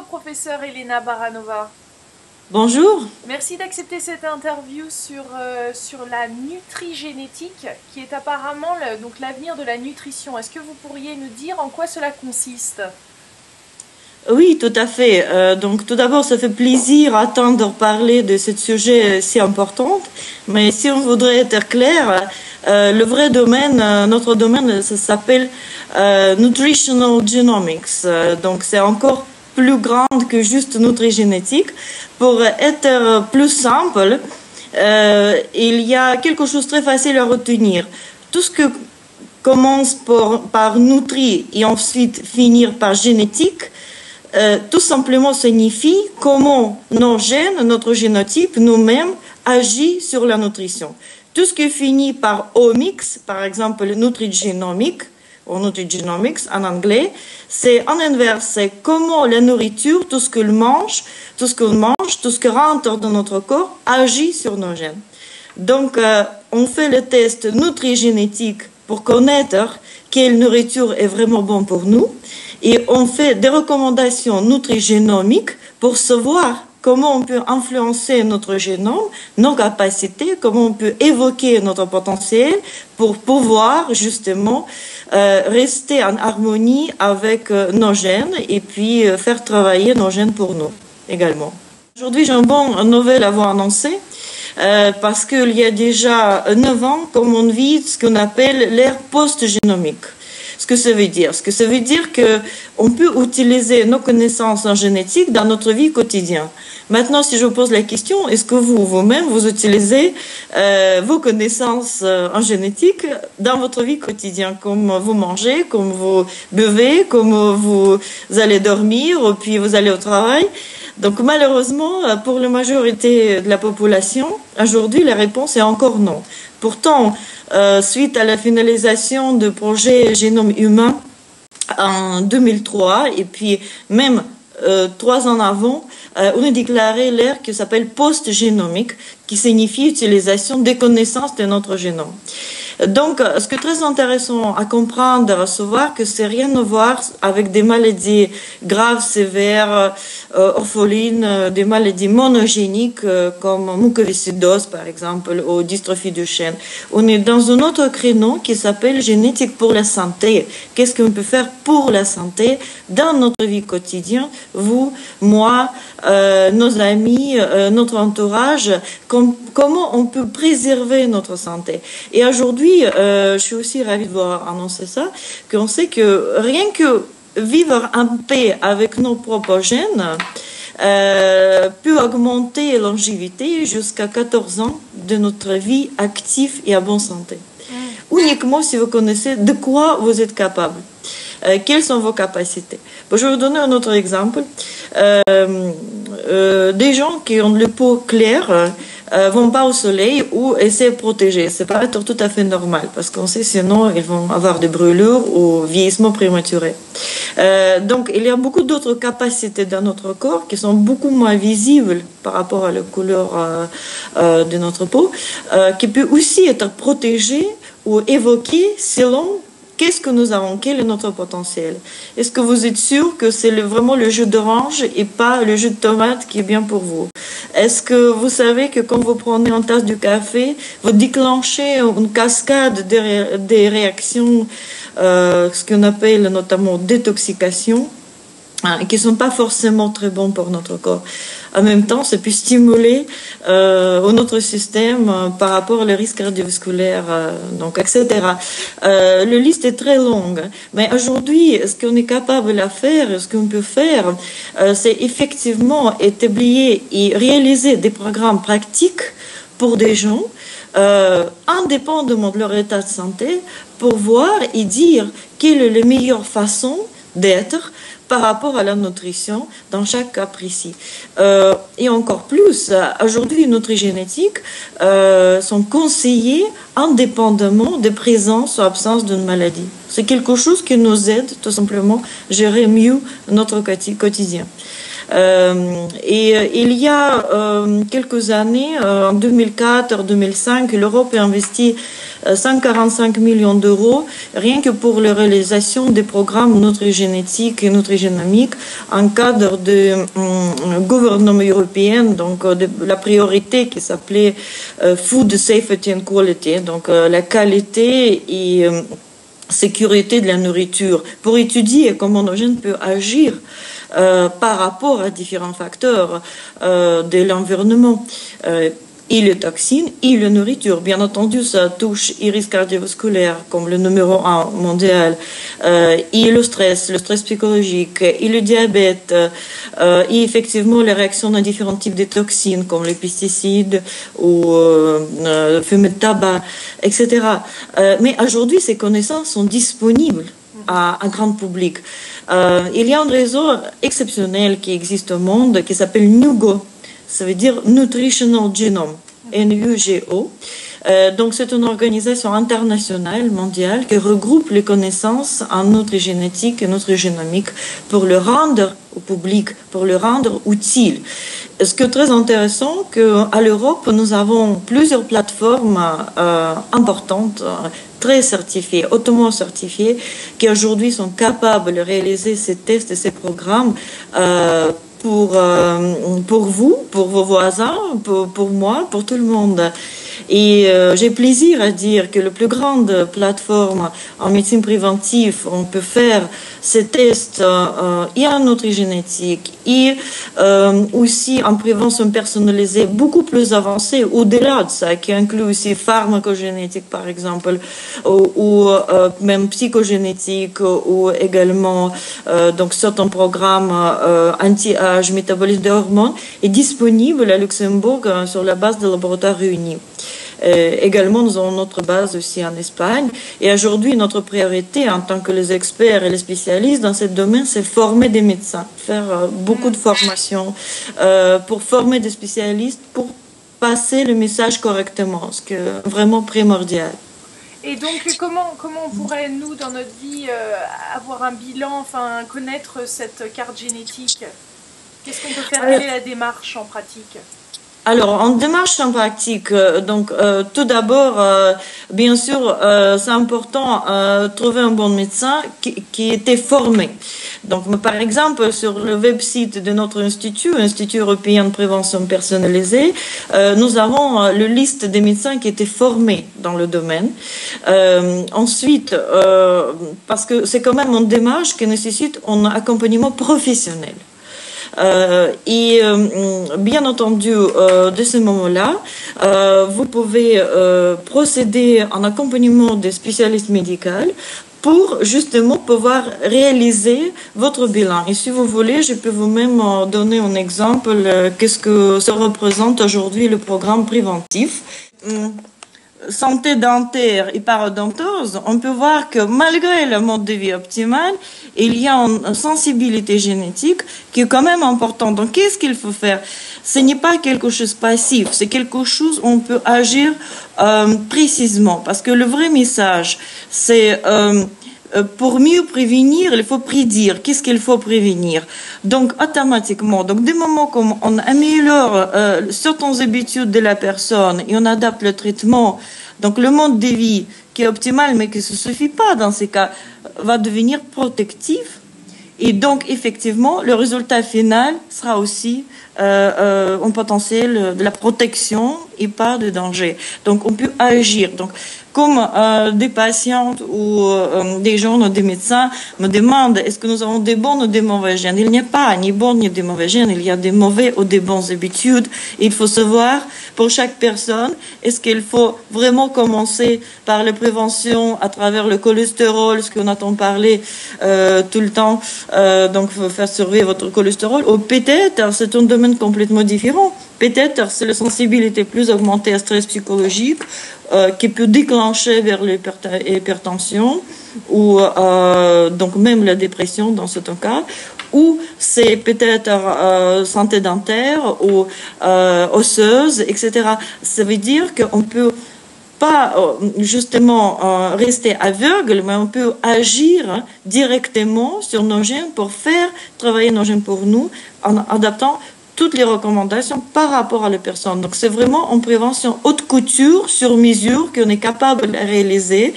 professeure Elena Baranova. Bonjour. Merci d'accepter cette interview sur la nutrigénétique, qui est apparemment l'avenir de la nutrition. Est-ce que vous pourriez nous dire en quoi cela consiste? Oui, tout à fait. Donc, tout d'abord, ça fait plaisir d'entendre parler de ce sujet si important. Mais si on voudrait être clair, le vrai domaine, notre domaine, ça s'appelle Nutritional Genomics. Donc, c'est encore plus grand que juste nutrigénétique. Pour être plus simple, il y a quelque chose de très facile à retenir. Tout ce que commence par nutri et ensuite finir par génétique, tout simplement signifie comment nos gènes, notre génotype, nous-mêmes, agit sur la nutrition. Tout ce qui finit par omics, par exemple nutrigenomics, ou nutrigenomics en anglais, c'est en inverse, c'est comment la nourriture, tout ce qu'on mange, tout ce qui rentre dans notre corps, agit sur nos gènes. Donc, on fait le test nutrigénétique pour connaître quelle nourriture est vraiment bonne pour nous. Et on fait des recommandations nutrigénomiques pour savoir comment on peut influencer notre génome, nos capacités, comment on peut évoquer notre potentiel pour pouvoir justement rester en harmonie avec nos gènes et puis faire travailler nos gènes pour nous également. Aujourd'hui, j'ai une bonne nouvelle à vous annoncer. Parce qu'il y a déjà 9 ans, comme on vit ce qu'on appelle l'ère post-génomique. Ce que ça veut dire? Ce que ça veut dire qu'on peut utiliser nos connaissances en génétique dans notre vie quotidienne. Maintenant, si je vous pose la question, est-ce que vous-même, vous utilisez vos connaissances en génétique dans votre vie quotidienne, comme vous mangez, comme vous buvez, comme vous allez dormir, puis vous allez au travail? Donc malheureusement, pour la majorité de la population, aujourd'hui, la réponse est encore non. Pourtant, suite à la finalisation du projet Génome humain en 2003, et puis même 3 ans avant, on a déclaré l'ère qui s'appelle post-génomique, qui signifie utilisation des connaissances de notre génome. Donc, ce qui est très intéressant à comprendre, à savoir que c'est rien à voir avec des maladies graves, sévères, orphelines, des maladies monogéniques comme mucoviscidose par exemple ou dystrophie du chêne. On est dans un autre créneau qui s'appelle génétique pour la santé. Qu'est-ce qu'on peut faire pour la santé dans notre vie quotidienne, vous, moi, nos amis, notre entourage, comment on peut préserver notre santé. Et aujourd'hui, je suis aussi ravie de vous annoncer ça, qu'on sait que rien que vivre en paix avec nos propres gènes peut augmenter la longévité jusqu'à 14 ans de notre vie active et en bonne santé. Uniquement si vous connaissez de quoi vous êtes capable. Quelles sont vos capacités? Bon, je vais vous donner un autre exemple. Des gens qui ont le peau claire vont pas au soleil ou essaient de protéger. C'est pas tout à fait normal parce qu'on sait sinon ils vont avoir des brûlures ou vieillissement prématuré. Donc il y a beaucoup d'autres capacités dans notre corps qui sont beaucoup moins visibles par rapport à la couleur de notre peau, qui peut aussi être protégées ou évoquées selon qu'est-ce que nous avons, quel est notre potentiel. Est-ce que vous êtes sûr que c'est vraiment le jus d'orange et pas le jus de tomate qui est bien pour vous? Est-ce que vous savez que quand vous prenez une tasse de café, vous déclenchez une cascade des réactions, ce qu'on appelle notamment détoxication, qui ne sont pas forcément très bons pour notre corps. En même temps, ça peut stimuler notre système par rapport aux risques cardiovasculaires, donc, etc. Le liste est très longue. Mais aujourd'hui, ce qu'on est capable de faire, ce qu'on peut faire, c'est effectivement établir et réaliser des programmes pratiques pour des gens, indépendamment de leur état de santé, pour voir et dire quelle est la meilleure façon d'être par rapport à la nutrition dans chaque cas précis. Et encore plus, aujourd'hui, les nutrigénétiques sont conseillés indépendamment de présence ou absence d'une maladie. C'est quelque chose qui nous aide tout simplement à gérer mieux notre quotidien. Et il y a quelques années, en 2004-2005, l'Europe a investi 145 millions d'euros rien que pour la réalisation des programmes nutrigénétiques et nutrigénomiques en cadre de gouvernement européen, donc de la priorité qui s'appelait Food Safety and Quality, donc la qualité et sécurité de la nourriture, pour étudier comment nos gènes peuvent agir par rapport à différents facteurs de l'environnement. Et les toxines et la nourriture. Bien entendu, ça touche les risques cardiovasculaires comme le numéro 1 mondial, et le stress psychologique, et le diabète, et effectivement les réactions à différents types de toxines comme les pesticides ou le fumet de tabac, etc. Mais aujourd'hui, ces connaissances sont disponibles à un grand public. Il y a un réseau exceptionnel qui existe au monde qui s'appelle NUGO. Ça veut dire Nutritional Genome, NUGO. Donc c'est une organisation internationale, mondiale, qui regroupe les connaissances en nutrigénétique et nutrigénomique pour le rendre au public, pour le rendre utile. Ce qui est très intéressant, qu'à l'Europe, nous avons plusieurs plateformes importantes, très certifiées, hautement certifiées, qui aujourd'hui sont capables de réaliser ces tests et ces programmes pour vous, pour vos voisins, pour moi, pour tout le monde. Et j'ai plaisir à dire que la plus grande plateforme en médecine préventive, on peut faire ces tests et en nutrigénétique et aussi en prévention personnalisée beaucoup plus avancée, au-delà de ça, qui inclut aussi pharmacogénétique par exemple, ou même psychogénétique, ou également donc certains programmes anti-âge, métabolisme des hormones, est disponible à Luxembourg sur la base de laboratoires réunis. Également, nous avons notre base aussi en Espagne. Et aujourd'hui, notre priorité en tant que les experts et les spécialistes dans ce domaine, c'est former des médecins, faire beaucoup de formations pour former des spécialistes, pour passer le message correctement, ce qui est vraiment primordial. Et donc, comment on pourrait, nous, dans notre vie, avoir un bilan, enfin, connaître cette carte génétique? Qu'est-ce qu'on peut faire? Quelle est la démarche en pratique? Alors, en démarche en pratique, donc tout d'abord, bien sûr, c'est important trouver un bon médecin qui était formé. Donc, par exemple, sur le web site de notre Institut européen de prévention personnalisée, nous avons la liste des médecins qui étaient formés dans le domaine. Ensuite, parce que c'est quand même une démarche qui nécessite un accompagnement professionnel. Et bien entendu, de ce moment-là, vous pouvez procéder en accompagnement des spécialistes médicaux pour justement pouvoir réaliser votre bilan. Et si vous voulez, je peux vous-même donner un exemple, qu'est-ce que ça représente aujourd'hui le programme préventif. Santé dentaire et parodontose, on peut voir que malgré le mode de vie optimal, il y a une sensibilité génétique qui est quand même importante. Donc, qu'est-ce qu'il faut faire? Ce n'est pas quelque chose de passif, c'est quelque chose où on peut agir précisément. Parce que le vrai message, c'est pour mieux prévenir, il faut prédire. Qu'est-ce qu'il faut prévenir? Donc, automatiquement, donc, du moment qu'on améliore certaines habitudes de la personne et on adapte le traitement, donc le mode de vie qui est optimal, mais qui ne se suffit pas dans ces cas, va devenir protectif. Et donc, effectivement, le résultat final sera aussi un potentiel de la protection et pas de danger. Donc, on peut agir. Donc, comme des patientes ou des gens ou des médecins me demandent est-ce que nous avons des bons ou des mauvais gènes? Il n'y a pas ni bons ni des mauvais gènes, il y a des mauvais ou des bonnes habitudes. Il faut savoir pour chaque personne, est-ce qu'il faut vraiment commencer par la prévention à travers le cholestérol, ce qu'on entend parler tout le temps, donc faire surveiller votre cholestérol, ou peut-être c'est un domaine complètement différent. Peut-être c'est la sensibilité plus augmentée à stress psychologique qui peut déclencher vers l'hypertension ou donc même la dépression dans ce cas, ou c'est peut-être santé dentaire ou osseuse, etc. Ça veut dire qu'on peut pas justement rester aveugle, mais on peut agir directement sur nos gènes pour faire travailler nos gènes pour nous en adaptant toutes les recommandations par rapport à la personne. Donc c'est vraiment en prévention haute couture, sur mesure, qu'on est capable de réaliser.